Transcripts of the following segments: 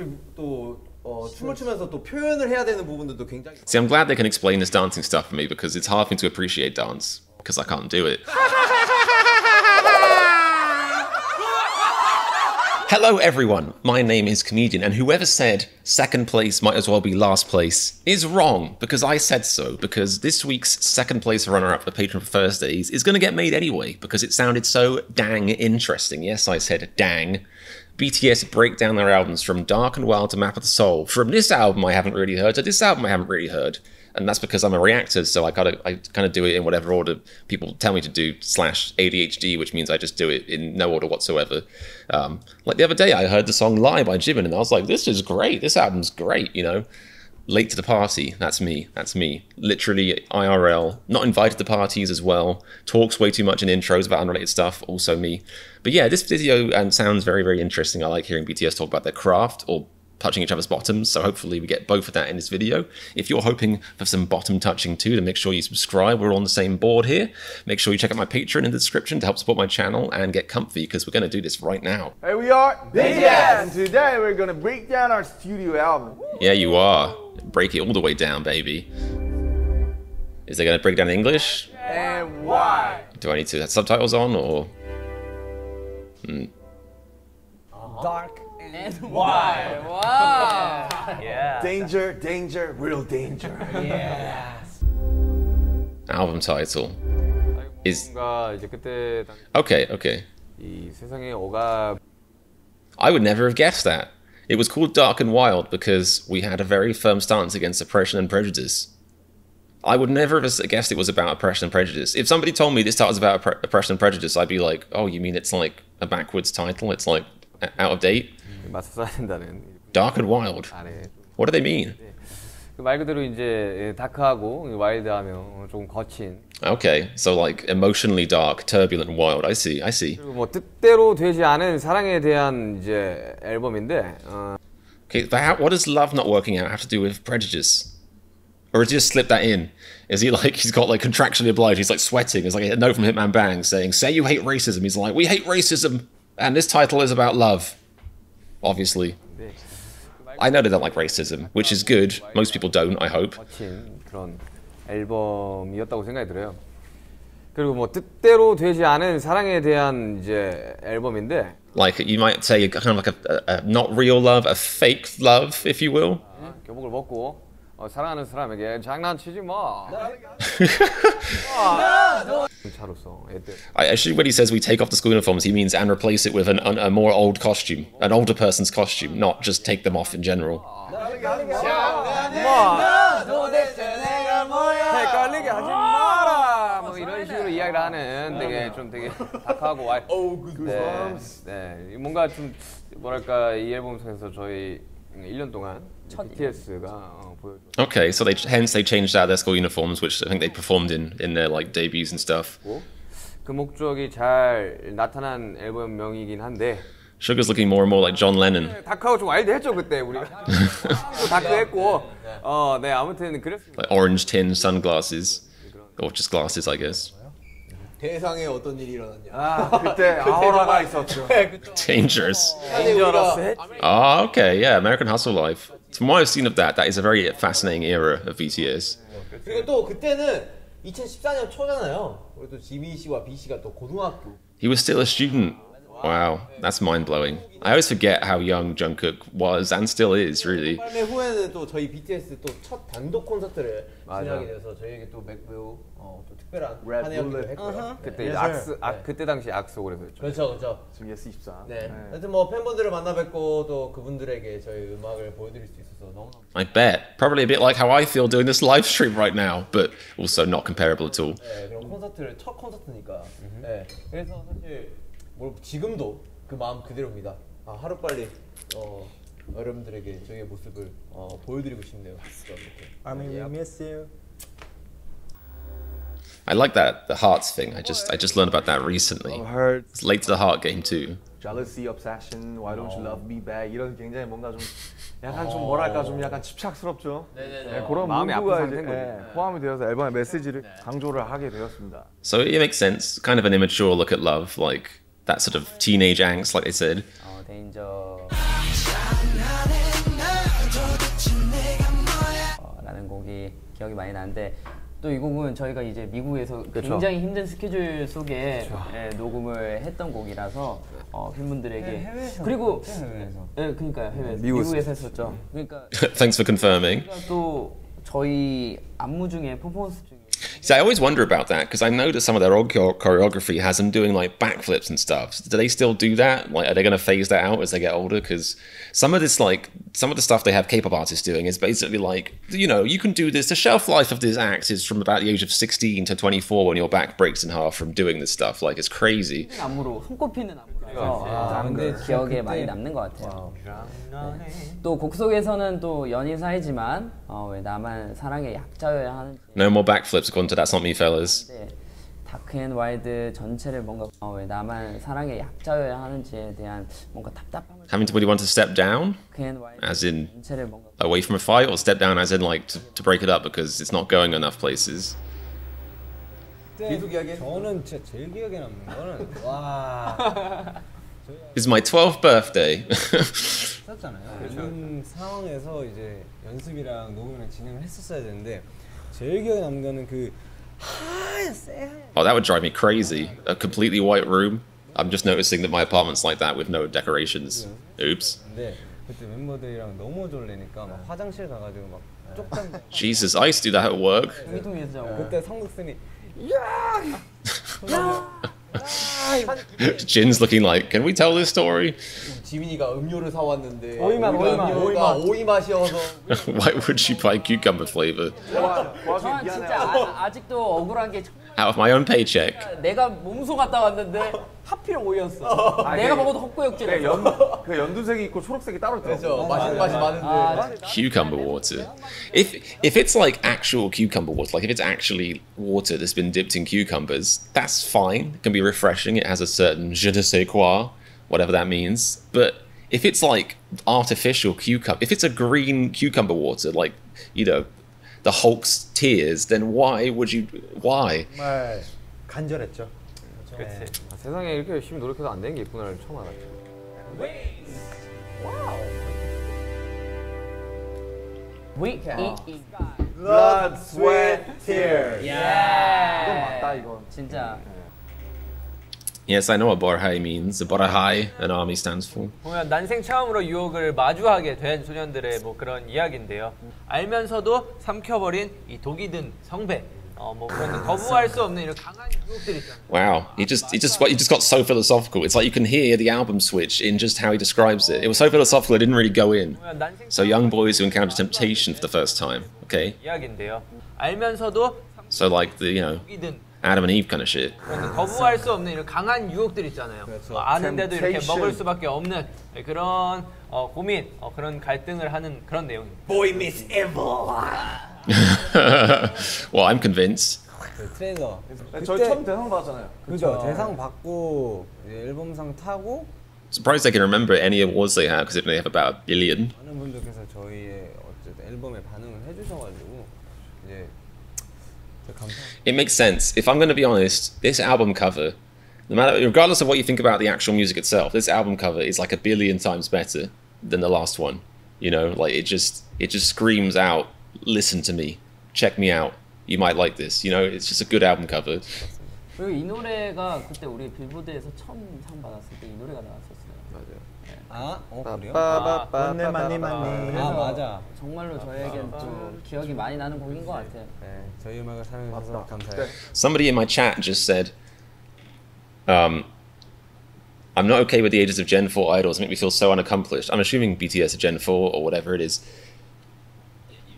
사실 또 춤을 추면서 또 표현을 해야 되는 부분들도 굉장히. See, I'm glad they can explain this dancing stuff for me because it's hard for me to appreciate dance because I can't do it. Hello everyone, my name is Comedian, and whoever said second place might as well be last place is wrong, because I said so, because this week's second place runner-up for Patreon for Thursdays is going to get made anyway, because it sounded so dang interesting. Yes, I said dang. BTS break down their albums from Dark and Wild to Map of the Soul, from this album I haven't really heard to this album I haven't really heard. And that's because I'm a reactor, so I kind of do it in whatever order people tell me to do, /ADHD, which means I just do it in no order whatsoever. Like the other day, I heard the song Lie by Jimin, and I was like, this is great, this album's great, you know? Late to the party, that's me. Literally IRL, not invited to parties as well, talks way too much in intros about unrelated stuff, also me. But yeah, this video sounds very, very interesting. I like hearing BTS talk about their craft, or touching each other's bottoms, so hopefully we get both of that in this video. If you're hoping for some bottom touching too, then make sure you subscribe. We're on the same board here. Make sure you check out my Patreon in the description to help support my channel and get comfy, because we're going to do this right now. Hey, we are BTS, and today we're going to break down our studio album. Yeah, you are. Break it all the way down, baby. Is they going to break down in English? And why? Do I need to have subtitles on, or? Dark and why? Wow! Yeah. Danger, danger, real danger. Yes. Album title is okay. I would never have guessed that. It was called Dark and Wild because we had a very firm stance against oppression and prejudice. I would never have guessed it was about oppression and prejudice. If somebody told me this title was about oppression and prejudice, I'd be like, oh, you mean it's like a backwards title? It's like out of date? Dark and Wild. What do they mean? 말 그대로 이제 다크하고 와일드하며 좀 거친. Okay, so like emotionally dark, turbulent, wild. I see. 그리고 뭐 뜻대로 되지 않은 사랑에 대한 이제 앨범인데. Okay, but what does love not working out have to do with prejudice? Or has he just slipped that in? Is he like, he's got like contractually obliged, he's like sweating, it's like a note from Hitman Bang saying, say you hate racism. He's like, we hate racism, and this title is about love. Obviously. I know they don't like racism, which is good. Most people don't, I hope. 그런 앨범이었다고 생각이 들어요. 그리고 뭐 뜻대로 되지 않은 사랑에 대한 이제 앨범인데. Like you might say, kind of like a not real love, a fake love, if you will. 교복을 벗고 사랑하는 사람에게 장난치지 마. Actually, when he says we take off the school uniforms, he means and replace it with a more old costume, an older person's costume, not just take them off in general. 헷갈리게 하지 마라. 뭐 이런 식으로 이야기를 하는 되게 다크하고 네, 뭔가 좀 뭐랄까 이 앨범 통해서 저희 1년 동안 BTS가 Okay, so hence they changed out their school uniforms, which I think they performed in their like debuts and stuff. 그 목적이 잘 나타난 앨범명이긴 한데. Sugar's looking more and more like John Lennon. 다크하고 좀 와일드했죠 그때 우리가. 다크했고, 네 아무튼 그랬습니다. Like orange tin sunglasses, or just glasses, I guess. 대상에 어떤 일이 일어났냐? 그때 아우라가 있었죠. Dangerous. Ah, okay, yeah, American Hustle Life. From what I've seen of that is a very fascinating era of BTS. 그리고 또 그때는 2014년 초잖아요. 우리 또 지민 씨와 B 씨가 또 고등학교. He was still a student. Wow, that's mind-blowing. I always forget how young Jungkook was and still is, really. 발매 후에는 또 저희 BTS 또 첫 단독 콘서트를 진행하게 돼서 저희에게 또 매우 또 특별한 환영을 했고요. 그때 그때 당시 악수라고 그랬죠. 그렇죠. 지금 예스24. 네. 하여튼 뭐 팬분들을 만나 뵙고 또 그분들에게 저희 음악을 보여드릴 수 있어서 너무. I bet. Probably a bit like how I feel doing this live stream right now, but also not comparable at all. 네, 그럼 콘서트를 첫 콘서트니까. 네. 그래서 사실 지금도 그 마음 그대로입니다. 하루빨리 여러분들에게 저희의 모습을 보여드리고 싶네요. I mean, we miss you. I like that, the hearts thing. I just learned about that recently. It's late to the heart game too. Jealousy, obsession, why don't you love me back? 이런 굉장히 뭔가 좀 약간 좀 뭐랄까 좀 약간 집착스럽죠. 네, 그런 문구가 이제 포함이 되어서 앨범의 메시지를 강조를 하게 되었습니다. So it makes sense. Kind of an immature look at love, like that sort of teenage angst, like they said. Danger. 게 기억이 많이 나는데 또 이 곡은 저희가 이제 미국에서 그쵸. 굉장히 힘든 스케줄 속에 예, 녹음을 했던 곡이라서 팬분들에게 해외에서 그리고 해외에서 예, 그러니까요 해외에서 미국에서. 미국에서 했었죠. 그러니까 Thanks for confirming. 또 저희 안무 중에 퍼포먼스 중에 See, I always wonder about that because I know that some of their old choreography has them doing like backflips and stuff. Do they still do that? Like, are they going to phase that out as they get older? Because some of this, like, some of the stuff they have K-pop artists doing is basically like, you know, you can do this. The shelf life of this act is from about the age of 16 to 24 when your back breaks in half from doing this stuff. Like, it's crazy. 안무로 손꼽히는 안무라서 근데 기억에 많이 남는 것 같아요. 또 곡 속에서는 또 연인 사이지만 왜 나만 사랑의 약자여야 하는지 No more backflips according to That's Not Me, fellas. 다크앤와일드 전체를 뭔가 왜 나만 사랑의 약자여야 하는지에 대한 뭔가 답답함을 Having to really want to step down, 다크앤와일드 as in 전체를 뭔가 away from a fight, or step down as in like to break it up because it's not going enough places. 계속 이야기해. 저는 진짜 제일 기억에 남는 거는 와 It's my 12th birthday. 했었잖아요. 이런 상황에서 이제 연습이랑 녹음이랑 진행을 했었어야 되는데 제일 기억에 남는 거는 그 하얀 새하얀 Oh, that would drive me crazy. A completely white room. I'm just noticing that my apartment's like that with no decorations. Oops. 근데 그때 멤버들이랑 너무 졸리니까 막 화장실 가가지고 막 쪽잠 Jesus, I used to do that at work. 위통에서 자고 그때 성국쌤이 Jin's looking like, can we tell this story? 지민이가 음료를 사왔는데 오이맛, 음료가 오이 맛이어서 Why would you buy cucumber flavor? 저는 진짜 아직도 억울한 게 Out of my own paycheck. 내가 몸소 갔다 왔는데 하필 오이였어. 내가 먹어도 헛구역질했어. 그 연두색이 있고 초록색이 따로 있더라고. 그렇죠. 맛있는 맛이 많은데 Cucumber water. If it's like actual cucumber water, like if it's actually water that's been dipped in cucumbers, that's fine. It can be refreshing. It has a certain je ne sais quoi, whatever that means. But if it's like artificial cucumber, if it's a green cucumber water, like, you know, the Hulk's tears, then why would you? Why? 정말 간절했죠. 세상에 이렇게 열심히 노력해도 안 되는 게 있구나를 처음 알았죠. Blood, sweat, tears. 이건 예. 맞다 이건. 진짜 Yes, I know what borhai means. Borhai, an army stands for. 보면 난생 처음으로 유혹을 마주하게 된 소년들의 뭐 그런 이야기인데요. 알면서도 삼켜버린 이 독이 든 성배. 뭐 그런 거부할 수 없는 이런 강한 유혹들 있잖아요. Wow, he just got so philosophical. It's like you can hear the album switch in just how he describes it. It was so philosophical, it didn't really go in. 보면 난생 So young boys who encounter temptation for the first time. Okay, 이야기인데요. 알면서도 so like the 독이 든 Adam and Eve kind of shit. 그런 거부할 수 없는 이런 강한 유혹들 있잖아요. 아는데도 이렇게 Temptation. 먹을 수밖에 없는 그런 고민, 그런 갈등을 하는 그런 내용입니다. Boy Miss Evil. Well, I'm convinced. 트레이너 저희 처음 대상 받았잖아요. 그죠 대상 받고 이제 앨범상 타고 Surprised I can remember any awards they have because they have about a billion. 많은 분들께서 저희의 어쨌든 앨범에 반응을 해주셔가지고 이제 감사합니다. It makes sense. If I'm going to be honest, this album cover, no matter, regardless of what you think about the actual music itself, this album cover is like a billion times better than the last one. You know, like it just screams out, "Listen to me, check me out. You might like this." You know, it's just a good album cover. 그리고 이 노래가 그때 우리 빌보드에서 처음 상 받았을 때 이 노래가 나왔었어요. 그래요? 빠바바바바바. 맞네 맞네 맞네. 맞아. 정말로 저에겐 좀 기억이 많이 나는 곡인 것 같아요. 네, 저희 음악을 사랑해주셔서 감사해요. Somebody in my chat just said, I'm not okay with the ages of Gen 4 idols. Make me feel so unaccomplished. I'm assuming BTS are Gen 4 or whatever it is.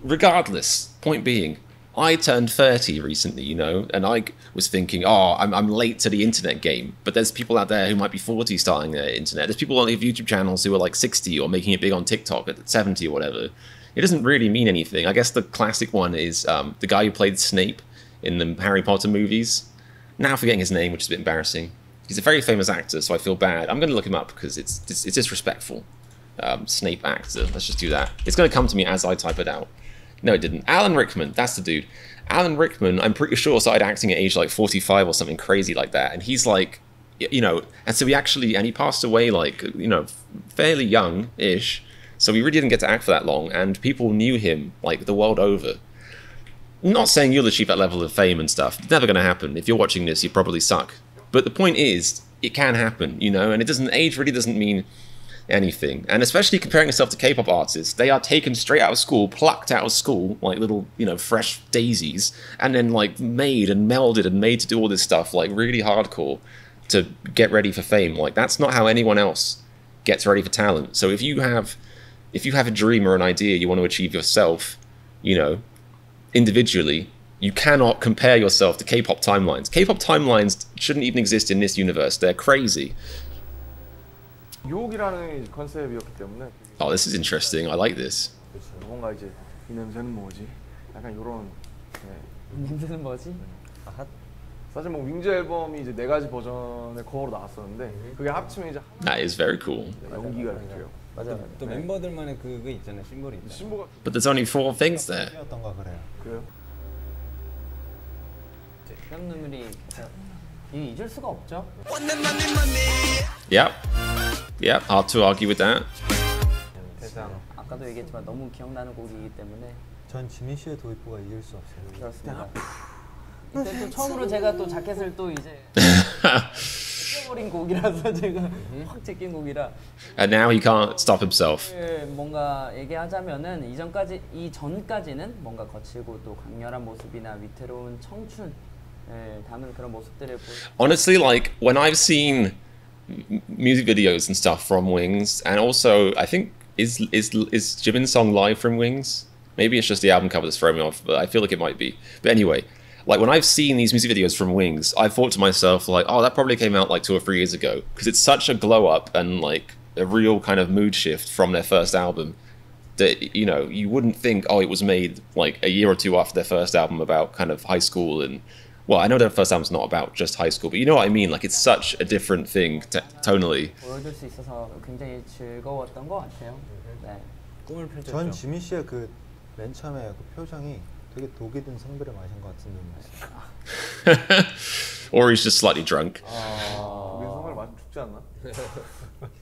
Regardless, point being, I turned 30 recently, you know, and I was thinking, oh, I'm late to the internet game. But there's people out there who might be 40 starting their internet. There's people on YouTube channels who are like 60 or making it big on TikTok at 70 or whatever. It doesn't really mean anything. I guess the classic one is the guy who played Snape in the Harry Potter movies. Now forgetting his name, which is a bit embarrassing. He's a very famous actor, so I feel bad. I'm going to look him up because it's disrespectful. Snape actor. Let's just do that. It's going to come to me as I type it out. No, it didn't. Alan Rickman, that's the dude. Alan Rickman, I'm pretty sure, started acting at age like 45 or something crazy like that. And he's like, you know, and so he passed away like, you know, fairly young-ish. So he really didn't get to act for that long. And people knew him like the world over. not saying you'll achieve that level of fame and stuff. It's never going to happen. If you're watching this, you probably suck. But the point is, it can happen, you know, and it doesn't, age really doesn't mean anything. And especially comparing yourself to K-pop artists, they are taken straight out of school, plucked out of school, like little, you know, fresh daisies, and then like made and melded and made to do all this stuff, like really hardcore to get ready for fame. Like that's not how anyone else gets ready for talent. So if you have a dream or an idea you want to achieve yourself, you know, individually, you cannot compare yourself to K-pop timelines. K-pop timelines shouldn't even exist in this universe. They're crazy. 유혹이라는 컨셉이었기 때문에. Oh, this is interesting. I like this. 뭔가 이제 이 냄새는 뭐지? 약간 이런. 냄새는 뭐지? 사실 뭐 윙즈 앨범이 이제 4가지 버전의 커버로 나왔었는데 그게 합치면 이제 That is very cool. 연기가 이렇게요. 맞아. 또 멤버들만의 그거 있잖아요. 심볼이 있잖아요. 신보가 But there's only 4 things there. 어떤가 그래요. 그래요? 형 눈물이 잊을 수가 없죠. Yep. Yep. Hard to argue with that. 아까도 얘기했지만 너무 기억나는 곡이기 때문에 전 지민 씨의 도입부가 잊을 수 없어요. 그렇습니다. 이때 또 처음으로 제가 또 자켓을 또 이제 잊어버린 곡이라서 제가 확 제낀 곡이라. And now he can't stop himself. 뭔가 얘기하자면은 이전까지는 뭔가 거칠고 또 강렬한 모습이나 위태로운 청춘 담은 그런 모습들을 Honestly, like when I've seen music videos and stuff from Wings, and also I think is Jimin's song live from Wings? Maybe it's just the album cover that's throwing me off, but I feel like it might be. But anyway, like when I've seen these music videos from Wings, I thought to myself like, oh, that probably came out like 2 or 3 years ago, because it's such a glow up and like a real kind of mood shift from their first album that, you know, you wouldn't think, oh, it was made like a year or 2 after their first album about kind of high school. And well, I know their first album's not about just high school, but you know what I mean? Like it's such a different thing tonally. 보여줄 수 있어서 굉장히 즐거웠던 것 같아요. 네. 꿈을 펼쳤죠. 전 지민 씨의 그 맨 처음에 그 표정이 되게 독이 든 성비를 마신 것 같은 눈이었어요. Or he's just slightly drunk. 우리 성을 마시면 죽지 않나?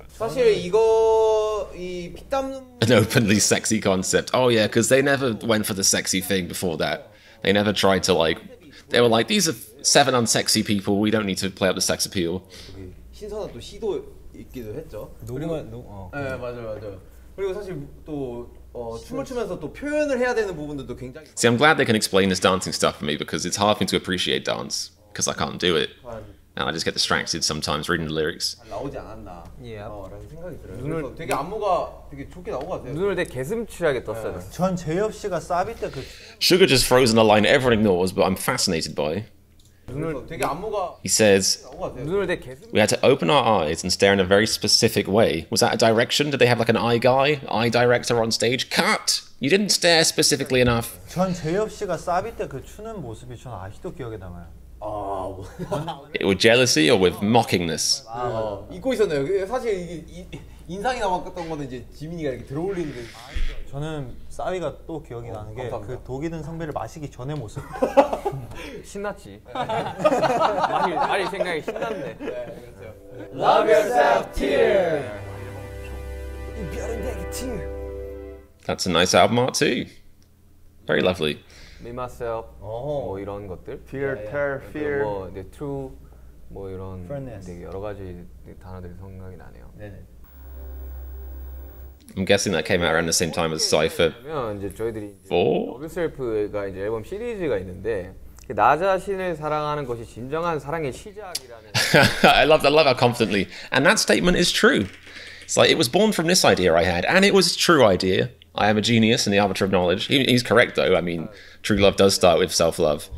사실 이거 이 피땀 An openly sexy concept. Oh yeah, because they never went for the sexy thing before that. They never tried to like. They were like, these are 7 unsexy people. We don't need to play up the sex appeal. 신선한 또 시도 있기도 했죠. 네 맞아요. 그리고 사실 또 춤을 추면서 또 표현을 해야 되는 부분들도 굉장히. See, I'm glad they can explain this dancing stuff for me, because it's hard for me to appreciate dance because I can't do it, and I just get distracted sometimes reading the lyrics. 나오지 않았나. 예. 라는 생각이 들어요. 그래서 되게 안무가 되게 좋게 나온 것 같아요. 눈을 되게 개슴츠하게 떴어요. 전 제이홉 씨가 사비 때 그 Sugar just froze in a line everyone ignores, but I'm fascinated by. 되게 안무가 He says, 눈을 되게 개슴. we had to open our eyes and stare in a very specific way. Was that a direction? Did they have like an eye guy, eye director on stage? Cut! You didn't stare specifically enough. 전 제이홉 씨가 사비 때 그 추는 모습이 전 아직도 기억에 남아요. With jealousy or with mockingness? 잊고 있었네요. 사실 이게 인상이 남았던 거는 이제 지민이가 이렇게 들어올리는데. 저는 사비가 또 기억이 나는 게 그 독이 든 성비를 마시기 전의 모습. 신났지. 말이 생각이 신났네. Love yourself, tear. That's a nice album art too. Very lovely. Me myself. 뭐 이런 것들. Fear, terror, fear. 뭐 이제 true. 뭐 이런 Fairness. 되게 여러 가지 단어들이 생각이 나네요. 네네. I'm guessing that came out around the same time as Cypher. 그러면 이제 저희들이 Four? 러브 셀프가 이제 앨범 시리즈가 있는데 나 자신을 사랑하는 것이 진정한 사랑의 시작이라는. I love how confidently, and that statement is true. It's like it was born from this idea I had, and it was a true idea. I am a genius and the arbiter of knowledge. He's correct though. I mean, true love does start with self-love.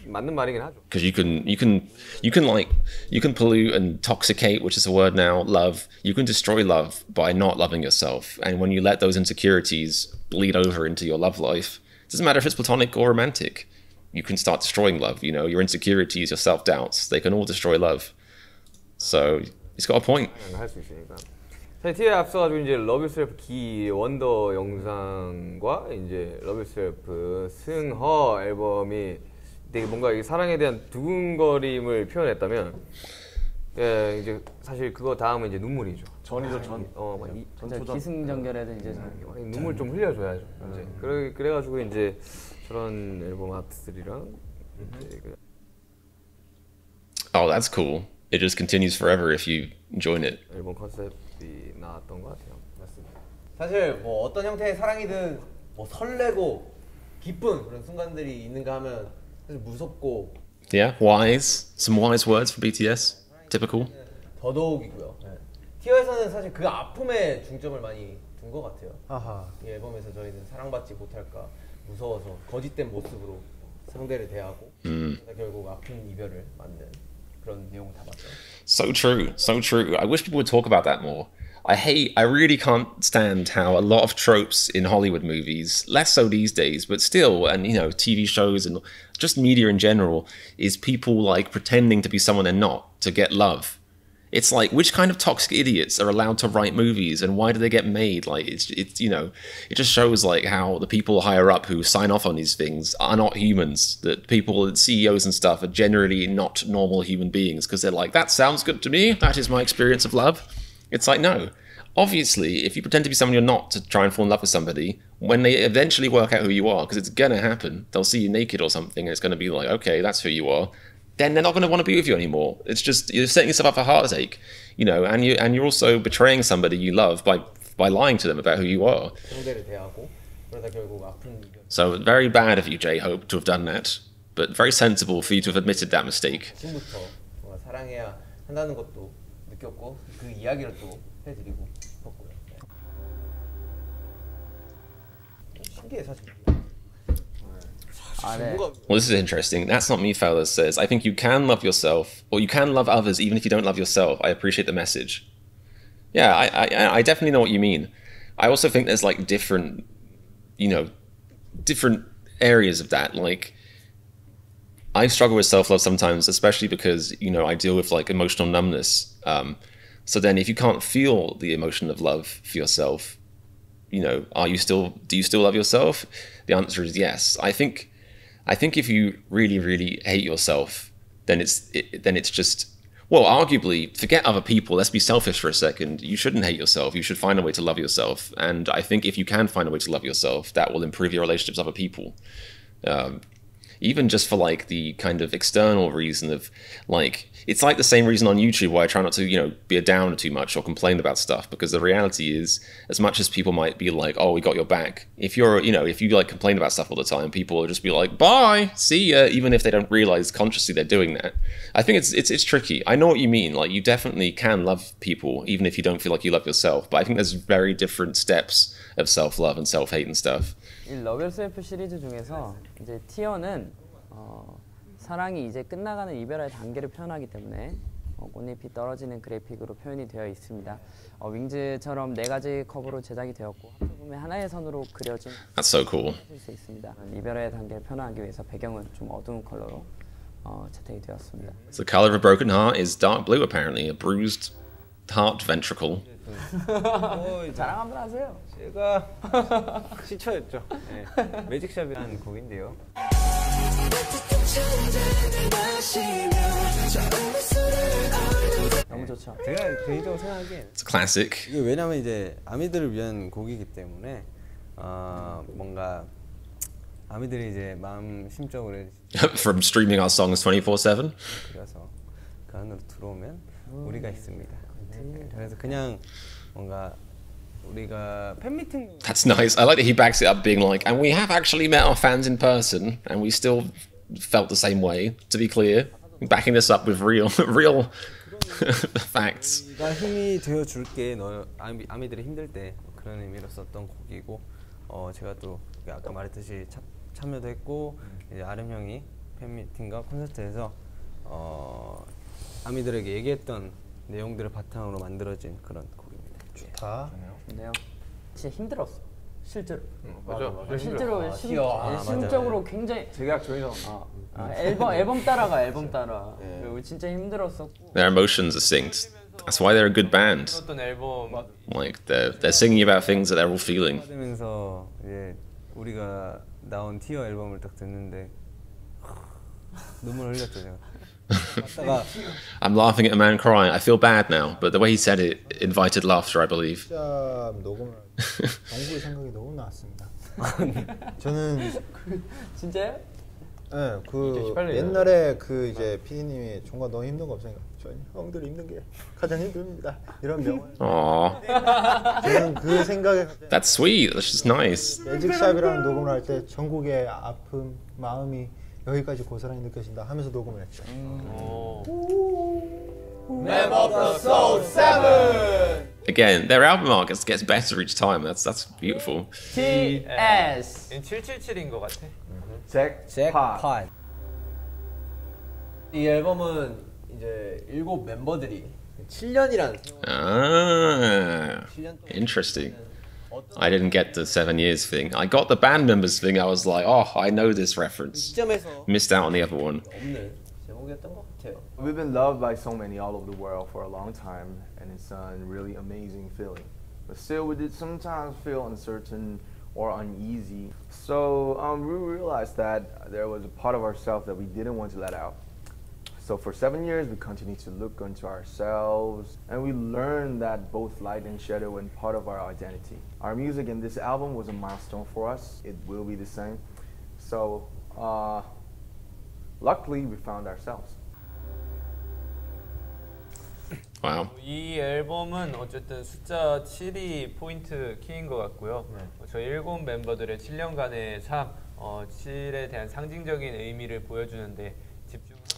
맞는 말이긴 하죠. Because you can pollute and intoxicate, which is a word now, love. You can destroy love by not loving yourself. And when you let those insecurities bleed over into your love life, it doesn't matter if it's platonic or romantic, you can start destroying love. You know, your insecurities, your self-doubts, they can all destroy love. So he's got a point. 할 수 있으니까. 사실 티에 앞서가지고 이제 러브 셀프 기 원더 영상과 이제 러브 셀프 승허 앨범이 되게 뭔가 이 사랑에 대한 두근거림을 표현했다면 예, 이제 사실 그거 다음은 이제 눈물이죠. 전이죠, 전. 진짜 기승전결에도 이제 눈물 좀 흘려줘야죠. 이제 그래가지고 이제 저런 앨범 아트들이랑 이제 Oh, that's cool. It just continues forever if you join it. 앨범 컨셉이 나왔던 것 같아요. 맞습니다. 사실 뭐 어떤 형태의 사랑이든 뭐 설레고 기쁜 그런 순간들이 있는가 하면 사실 무섭고 Yeah, wise. Some wise words for BTS. Typical. 더더욱이고요. 네. 티어에서는 사실 그 아픔에 중점을 많이 둔 것 같아요. 아하. 이 앨범에서 저희는 사랑받지 못할까 무서워서 거짓된 모습으로 상대를 대하고 결국 아픈 이별을 만든 그런 내용을 담았죠. So true, so true. I wish people would talk about that more. I really can't stand how a lot of tropes in Hollywood movies, less so these days, but still, and you know, TV shows and just media in general, is people like pretending to be someone they're not to get love. It's like, which kind of toxic idiots are allowed to write movies and why do they get made? Like, it's you know, it just shows like how the people higher up who sign off on these things are not humans, that people, CEOs and stuff are generally not normal human beings because they're like, that sounds good to me, that is my experience of love. It's like, no. Obviously, if you pretend to be someone you're not to try and fall in love with somebody, when they eventually work out who you are, because it's gonna happen, they'll see you naked or something and it's gonna be like, okay, that's who you are. Then they're not going to want to be with you anymore. It's just you're setting yourself up for heartache, you know, and you're also betraying somebody you love by lying to them about who you are. So very bad of you, J-Hope, to have done that, but very sensible for you to have admitted that mistake. 지금부터 사랑해야 한다는 것도 느꼈고 그 이야기를 또 해드리고 싶었고요. 신기해 사실. Well, this is interesting. That's not me, fellas says, I think you can love yourself, or you can love others even if you don't love yourself. I appreciate the message. Yeah, I definitely know what you mean. I also think there's like different, you know, different areas of that. Like, I struggle with self-love sometimes, especially because, you know, I deal with like emotional numbness. So then if you can't feel the emotion of love for yourself, you know, do you still love yourself? The answer is yes. I think if you really, really hate yourself, then it's just, well, arguably, forget other people. Let's be selfish for a second. You shouldn't hate yourself. You should find a way to love yourself. And I think if you can find a way to love yourself, that will improve your relationships with other people. Even just for like the kind of external reason of like, it's like the same reason on YouTube why I try not to, you know, be a downer too much or complain about stuff, because the reality is, as much as people might be like, oh, we got your back, if you're, you know, if you like complain about stuff all the time, people will just be like, bye, see ya, even if they don't realize consciously they're doing that. I think it's tricky. I know what you mean. Like, you definitely can love people even if you don't feel like you love yourself, but I think there's very different steps of self-love and self-hate and stuff. 이 Love Yourself 시리즈 중에서 이제 티어는 사랑이 이제 끝나가는 이별의 단계를 표현하기 때문에 꽃잎이 떨어지는 그래픽으로 표현이 되어 있습니다. 윙즈처럼 4가지 컵으로 제작이 되었고 합성품의 하나의 선으로 그려진 That's so cool. 수 있습니다. 이별의 단계를 표현하기 위해서 배경은 좀 어두운 컬러로 채택이 되었습니다. The color of a broken heart is dark blue apparently, a bruised heart ventricle. 자랑 한번 하세요. 제가 시초였죠. 네. 매직샵이라는 곡인데요. 너무 좋죠. 제가 개인적으로 생각하기엔 It's a classic. 이게 왜냐면 이제 아미들을 위한 곡이기 때문에 뭔가 아미들이 이제 마음 심적으로 From streaming our songs 24/7. 그래서 그 안으로 들어오면 우리가 있습니다. 그래서 그냥 뭔가 우리가 팬미팅. That's nice. I like that he backs it up, being like, and we have actually met our fans in person, and we still felt the same way. To be clear, backing this up with real facts. 나 힘이 되어 줄게. 너 아미들이 힘들 때 그런 의미로 썼던 곡이고, 제가 또 아까 말했듯이 참여도 했고, 이제 아름 형이 팬미팅과 콘서트에서 아미들에게 얘기했던 내용들을 바탕으로 만들어진 그런 곡입니다. 좋다. 좋네요. 진짜 힘들었어. 실제로. 맞아. 실제로 심적으로 굉장히 제작 조이잖아. 앨범 따라가. 그리고 진짜 힘들었었고. Their emotions are synced. That's why they're a good band. 어떤 앨범 Like they're singing about things that they're all feeling. 하면서 이제 우리가 나온 티어 앨범을 딱 듣는데 눈물 흘렸죠 제가. 갔다가 I'm laughing at a man crying. I feel bad now, but the way he said it invited laughter, I believe. 진짜 녹음을 정국의 생각이 너무 나왔습니다. 저는 진짜요? 네, 그 옛날에 그 이제 PD님이 종과 너무 힘든 거 없으니까 저희 형들 힘든 게 가장 힘듭니다. 이런 명언. Aww, 저는 그 생각에 that's sweet. That's just nice. 매직샵이라는 녹음을 할 때 전국의 아픔, 마음이 여기까지 고스란히 느껴진다 하면서 녹음을 했죠. Member of the Soul 7. Again, their album art gets better each time. That's beautiful. TS 777인 것 같아. 잭팟. 이 앨범은 이제 7 멤버들이 7년이라는 Ah, 7년 동안 interesting. I didn't get the 7 years thing. I got the band members thing. I was like, oh, I know this reference. 시점에서 Missed out on the other one. 없는 제목이었던 것 같아요. We've been loved by so many all over the world for a long time, and it's a really amazing feeling. But still, we did sometimes feel uncertain or uneasy. So we realized that there was a part of ourselves that we didn't want to let out. So for 7 years, we continued to look into ourselves, and we learned that both light and shadow were part of our identity. Our music in this album was a milestone for us. It will be the same. So luckily, we found ourselves. Wow. 이 앨범은 어쨌든 숫자 7이 포인트 키인 것 같고요. 저희 7 멤버들의 7년간의 삶, 7에 대한 상징적인 의미를 보여주는데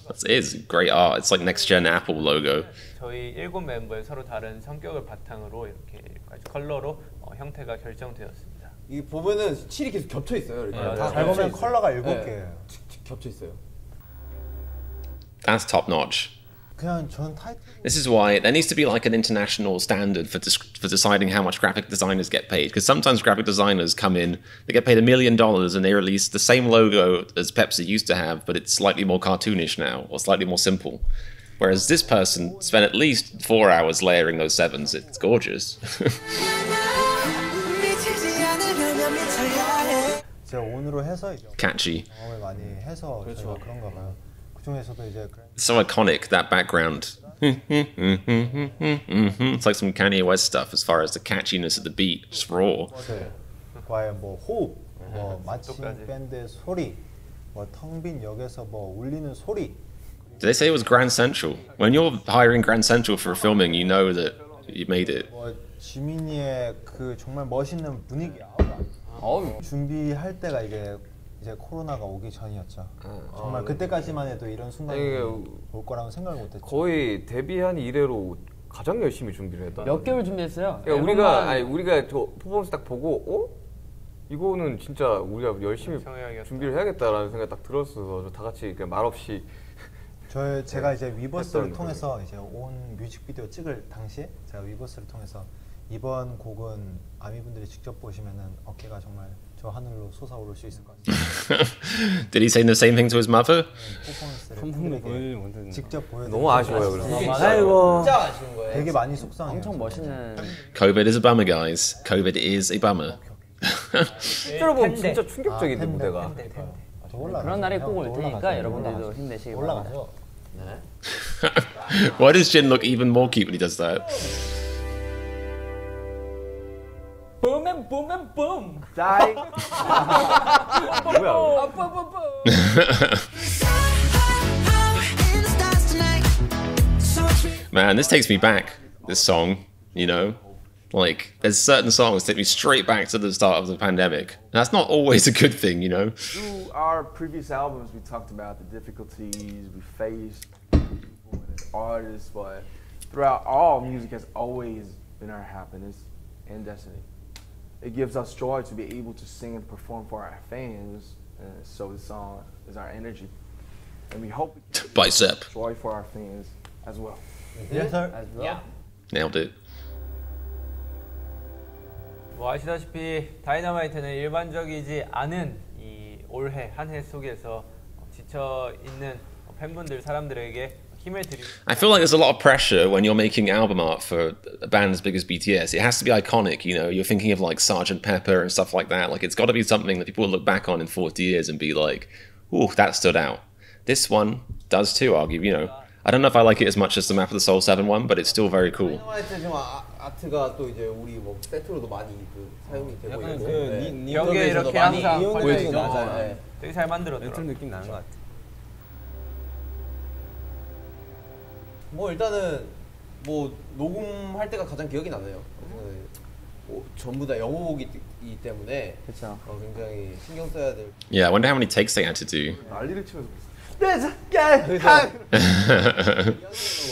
It is great art. It's like next gen Apple logo. 저희 7 멤버의 서로 다른 성격을 바탕으로 이렇게 아주 컬러로 형태가 결정되었습니다. 이 보면은 7이 계속 겹쳐 있어요. 이렇게. 잘 보면 컬러가 7개예요. 겹쳐 있어요. That's top notch. 그냥 전 타이틀 This is why there needs to be like an international standard for deciding how much graphic designers get paid. Because sometimes graphic designers come in, they get paid $1 million and they release the same logo as Pepsi used to have, but it's slightly more cartoonish now or slightly more simple. Whereas this person spent at least 4 hours layering those 7s. It's gorgeous. 제가 온으로 해서 이제 Catchy. 경험을 많이 해서 저희가 그런가 봐요. 그 중에서도 이제 It's so iconic, that background. It's like some Kanye West stuff as far as the catchiness of the beat, just raw. 과의 뭐 호흡, 뭐 마침 밴드의 소리, 뭐 텅 빈 역에서 뭐 울리는 소리. Did they say it was Grand Central? When you're hiring Grand Central for a filming, you know that you made it. 뭐 지민이의 그 정말 멋있는 분위기 아우라. 준비할 때가 이제 코로나가 오기 전이었죠. 정말 그때까지만 해도 이런 순간이 올 거라고 생각을 못했죠. 거의 데뷔한 이래로 가장 열심히 준비를 했다. 몇 개월 준비했어요? 그러니까 우리가 저 퍼포먼스 딱 보고 이거는 진짜 우리가 열심히 준비를 해야겠다라는 생각이 딱 들었어서 다 같이 그냥 말없이 제가 이제 위버스를 통해서 이제 온 뮤직비디오 찍을 당시에 제가 위버스를 통해서 이번 곡은 아미분들이 직접 보시면은 어깨가 정말 저 하늘로 솟아오를 수 있을 것 같아요. Did he say the same thing to his mother? 퍼포먼스를 직접 보여드리고 너무 아쉬워요. 그래서 아이고. 진짜 아쉬운 거예요. 되게 많이 속상해요. 엄청 멋있는. COVID is a bummer, guys. COVID is a bummer. 실제로 보면 진짜 충격적인데 무대가. 그런 날이 꼭 올 테니까 여러분들도 힘내시기 바랍니다. Why does Jin look even more cute when he does that? Boom and boom and boom. Die. 뭐야? Man, this takes me back, this song, you know? Like, there's certain songs that take me straight back to the start of the pandemic. And that's not always a good thing, you know? Through our previous albums, we talked about the difficulties we faced as artists, but throughout all, music has always been our happiness and destiny. It gives us joy to be able to sing and perform for our fans, so the song is our energy. And we hope we can Bicep. joy for our fans as well. Yes, sir. Yeah. Nailed it. 뭐 아시다시피 다이너마이트는 일반적이지 않은 이 올해 한 해 속에서 지쳐 있는 팬분들 사람들에게 힘을 드리고. I feel like there's a lot of pressure when you're making album art for a band as big as BTS. It has to be iconic, you know. You're thinking of like Sgt. Pepper and stuff like that. Like it's got to be something that people will look back on in 40 years and be like, "Ooh, that stood out." this one does too, argue, you know. I don't know if I like it as much as the Map of the Soul 7 one, but it's still very cool. 다이너마이트 지금 아트가 또 이제 우리 뭐 세트로도 많이 그 사용이 되고 약간 있고 그 벽에 이렇게 항상 보여지죠. 보여지죠. 맞아요. 되게 잘 만들었더라고요. 레트로 느낌 나는 것 같아. 뭐 일단은 뭐 녹음할 때가 가장 기억이 나네요. 전부 다 영어곡이기 때문에 그렇죠. 굉장히 신경 써야 될. Yeah, I wonder how many takes they had to do. 난리를 치면서 그래서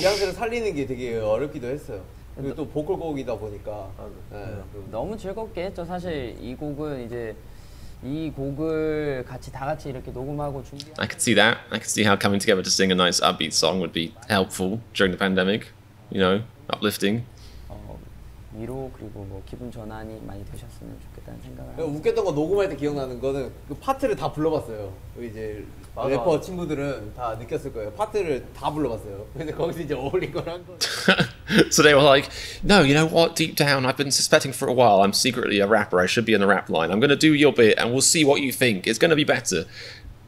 뉘앙스를 살리는 게 되게 어렵기도 했어요. 그리고 또 보컬곡이다 보니까 너무 즐겁게 했죠. 사실 이 곡은 이제 이 곡을 다 같이 이렇게 녹음하고 준비. I could see that. I could see how coming together to sing a nice upbeat song would be helpful during the pandemic. You know, uplifting. 위로 그리고 뭐 기분 전환이 많이 되셨으면 좋겠다는 생각을 하고. 웃겼던 거 녹음할 때 기억나는 거는 그 파트를 다 불러봤어요. 이제 래퍼 친구들은 다 느꼈을 거예요. 파트를 다 불러봤어요. 근데 거기서 이제 어울린 걸 한 거. So they were like, no, you know what, deep down I've been suspecting for a while I'm secretly a rapper, I should be in the rap line. I'm going to do your bit and we'll see what you think. It's going to be better.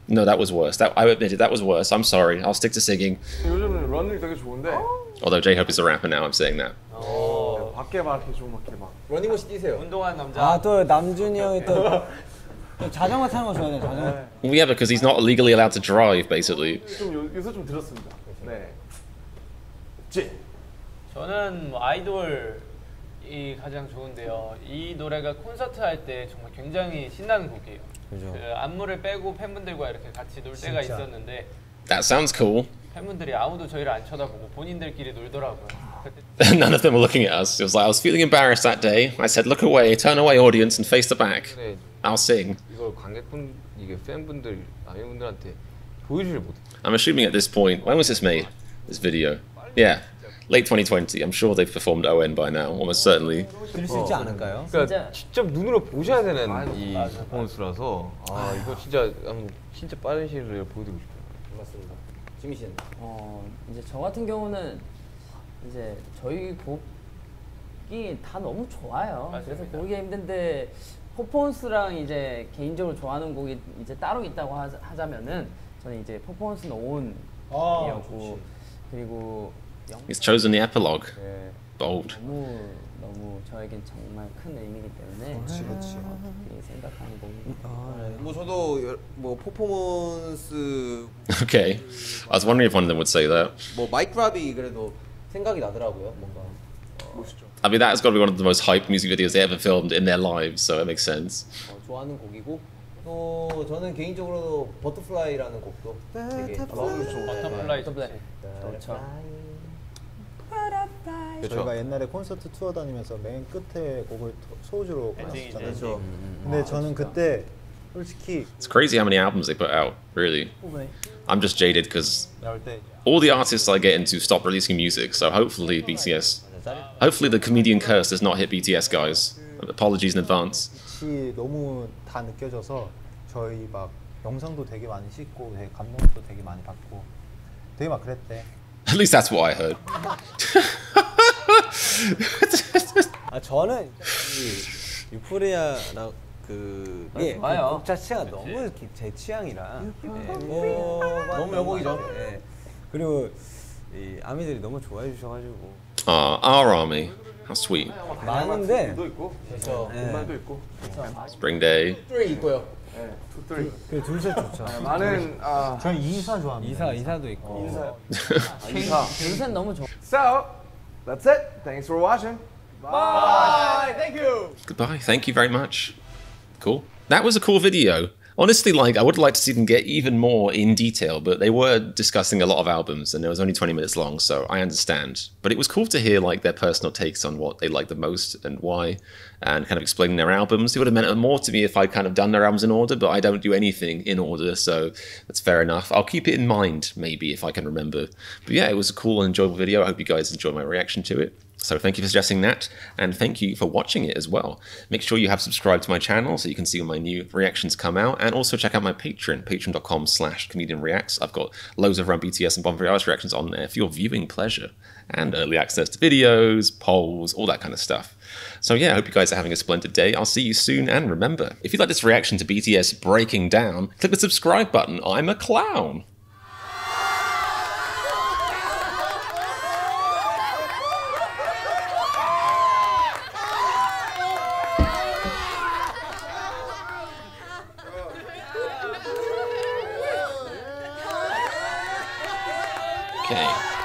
No, that was worse. I admitted that was worse. I'm sorry. I'll stick to singing. 요즘은 런닝 되게 좋은데 Although J-Hope is a rapper now, I'm saying that. 밖에 막 이렇게 좀 이렇게 막 러닝머신 뛰세요. 운동한 남자. 아 또 남준이 형이 또 자전거 타는 거 좋아해요. 자전거. Well, yeah, because he's not legally allowed to drive, basically. 좀 요새 좀 들었습니다. 네. 저는 뭐 아이돌이 가장 좋은데요. 이 노래가 콘서트 할 때 정말 굉장히 신나는 곡이에요. 그죠. 그 안무를 빼고 팬분들과 이렇게 같이 놀 때가 진짜. 있었는데 That sounds cool. 팬분들이 아무도 저희를 안 쳐다보고 본인들끼리 놀더라고요. 그때 None of them were looking at us. It was like, I was feeling embarrassed that day. I said, look away, turn away, audience, and face the back. 근데 I'll sing. 이걸 관객분, 이게 팬분들, 아미분들한테 보여주질 못해. I'm assuming at this point, when was this made? This video? Yeah, late 2020. I'm sure they've performed ON by now, almost certainly. 들을 수 있지 않을까요? 그러니까 진짜. 직접 눈으로 보셔야 되는 이 퍼포먼스라서 이거 진짜 빠른 시일 내에 보여드리고 싶어요. 맞습니다. 지미 씨는? 이제 저 같은 경우는 이제 저희 곡이 다 너무 좋아요. 맞습니다. 그래서 고르기 힘든데 퍼포먼스랑 이제 개인적으로 좋아하는 곡이 이제 따로 있다고 하자면은 저는 이제 퍼포먼스는 온이었고 그리고 He's chosen the epilogue. 네, Bold. 너무 저에겐 정말 큰 의미이기 때문에 그렇지. 그렇게 생각하는 곡입니다. 뭐 저도 뭐 퍼포먼스 Okay. I was wondering if one of them would say that. 뭐 마이크랍이 그래도 생각이 나더라고요. 뭔가 I mean, that has got to be one of the most hyped music videos they ever filmed in their lives, so it makes sense. 좋아하는 곡이고 또 저는 개인적으로 버터플라이라는 곡도 되게 버터플라이 그렇죠. 저희가 옛날에 콘서트 투어 다니면서 맨 끝에 곡을 소주로 갔었잖아요. 근데 저는 그때 솔직히 It's crazy how many albums they put out, really. 부분에 I'm just jaded because 나올 때 all the artists I get into stop releasing music, so hopefully BTS. Hopefully the comedian curse does not hit BTS, guys. Apologies in advance. 빛이 너무 다 느껴져서 저희 막 영상도 되게 많이 찍고 되게 감동도 되게 많이 받고 되게 막 그랬대. At least that's what I heard. 아 저는 이 유포리아랑 그게 좋아요. 곡 자체가 너무 이렇게 제 취향이라 너무 여곡이죠. 예. 그리고 이 아미들이 너무 좋아해 주셔가지고 Our army. How sweet. 많은데 도 있고 그래서 음반도 있고 Spring Day. 뚜레 있고요. 투트리 그 둘째 좋죠. 많은 저는 이사 좋아합니다. 이사도 있고. 이사 둘셋 너무 좋아. So that's it. Thanks for watching. Bye. Thank you. Goodbye. Thank you very much. Cool. That was a cool video. Honestly, like, I would like to see them get even more in detail, but they were discussing a lot of albums and it was only 20 minutes long, so I understand. But it was cool to hear, like, their personal takes on what they like the most and why, and kind of explaining their albums. It would have meant more to me if I'd kind of done their albums in order, but I don't do anything in order, so that's fair enough. I'll keep it in mind, maybe, if I can remember. But yeah, it was a cool and enjoyable video. I hope you guys enjoyed my reaction to it. So thank you for suggesting that, and thank you for watching it as well. Make sure you have subscribed to my channel so you can see when my new reactions come out, and also check out my Patreon, patreon.com/ComedianReacts. I've got loads of around BTS and Bon Voyage reactions on there for your viewing pleasure, and early access to videos, polls, all that kind of stuff. So yeah, I hope you guys are having a splendid day. I'll see you soon, and remember, if you like this reaction to BTS breaking down, click the subscribe button. I'm a clown. Okay.